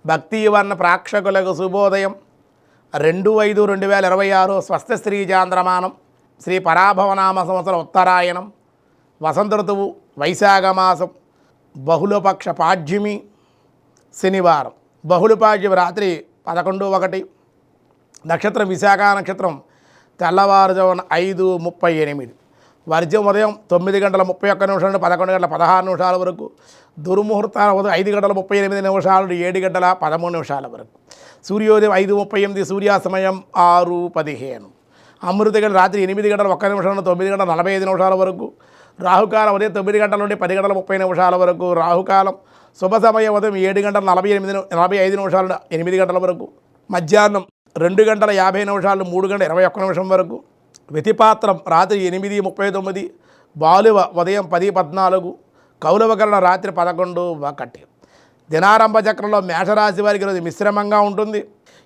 భక్తివర్ణ ప్రేక్షకులకు శుభోదయం 2/5/2026 స్వస్తి శ్రీ చాంద్రమానం శ్రీ పరాభవనామ సంవత్సరం ఉత్తరాయణం వసంత ఋతువు వైశాఖ మాసం బహుళపక్ష పాడ్యమి శనివారం. బహుళపాడ్యమి రాత్రి 11:01 నక్షత్రం విశాఖ నక్షత్రం తెల్లవారుజామున 5:38 వర్జం ఉదయం 9:31 నుండి 11:16 వరకు. దుర్ముహూర్తాల ఉదయం 5:38 నుండి 7:13 వరకు. సూర్యోదయం 5:38 సూర్యాస్తమయం 6:15. అమృతగడి రాత్రి 8:01 నుండి 9:45 వరకు. రాహుకాలం ఉదయం 9 నుండి 10:30 వరకు. రాహుకాలం శుభ సమయం ఉదయం 7:45 నుండి 8 వరకు. మధ్యాహ్నం 2:50 నుండి 3:21 వరకు. వ్యతిపాత్రం రాత్రి 8:39. బాలువ ఉదయం 10:14. కౌలవకరణ రాత్రి 11:01. దినారంభ చక్రంలో మేషరాశి వారికి ఈరోజు మిశ్రమంగా ఉంటుంది.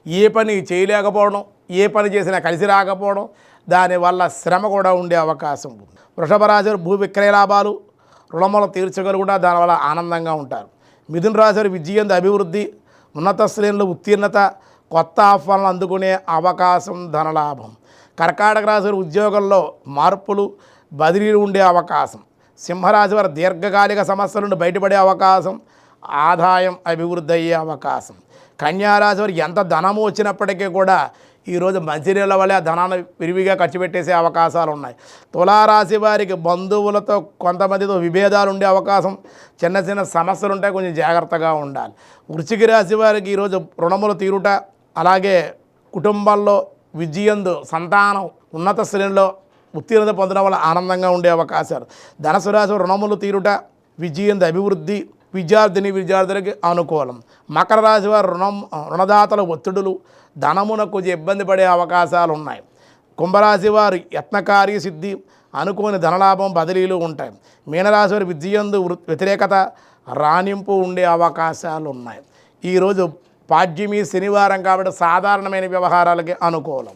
ఏ పని చేయలేకపోవడం, ఏ పని చేసినా కలిసి రాకపోవడం, దానివల్ల శ్రమ కూడా ఉండే అవకాశం ఉంది. వృషభ రాశి వారు భూ విక్రయ లాభాలు, రుణములు తీర్చగలుగుతా దానివల్ల ఆనందంగా ఉంటారు. మిథున రాశి వారు విజయం, అభివృద్ధి, ఉన్నత శ్రేణులు ఉత్తీర్ణత, కొత్త ఆహ్వానాలు అందుకునే అవకాశం, ధనలాభం. కర్కాటక రాశి వారి ఉద్యోగంలో మార్పులు, బదిలీలు ఉండే అవకాశం. సింహరాశి వారి దీర్ఘకాలిక సమస్యల నుండి బయటపడే అవకాశం, ఆదాయం అభివృద్ధి అయ్యే అవకాశం. కన్యారాశి వారికి ఎంత ధనము వచ్చినప్పటికీ కూడా ఈరోజు మంచినీళ్ళ వల్ల ఆ ధనాన్ని విరివిగా ఖర్చు పెట్టేసే అవకాశాలు ఉన్నాయి. తులారాశి వారికి బంధువులతో కొంతమందితో విభేదాలు ఉండే అవకాశం, చిన్న చిన్న సమస్యలు ఉంటాయి, కొంచెం జాగ్రత్తగా ఉండాలి. వృశ్చిక రాశి వారికి ఈరోజు రుణములు తీరుట, అలాగే కుటుంబంలో విజయందు, సంతానం ఉన్నత శ్రేణిలో ఉత్తీర్ణత పొందడం వల్ల ఆనందంగా ఉండే అవకాశాలు. ధనుసు రాశి రుణములు తీరుట, విజయందు అభివృద్ధి, విద్యార్థులకి అనుకూలం. మకర రాశి వారు రుణదాతల ఒత్తిడులు, ధనమునకు కొంచెం ఇబ్బంది పడే అవకాశాలు ఉన్నాయి. కుంభరాశి వారి యత్నకార్య సిద్ధి, అనుకోని ధనలాభం, బదిలీలు ఉంటాయి. మీనరాశి వారి విద్యందు వ్యతిరేకత, రాణింపు ఉండే అవకాశాలు ఉన్నాయి. ఈరోజు పాడ్యమి శనివారం కాబట్టి సాధారణమైన వ్యవహారాలకి అనుకూలం.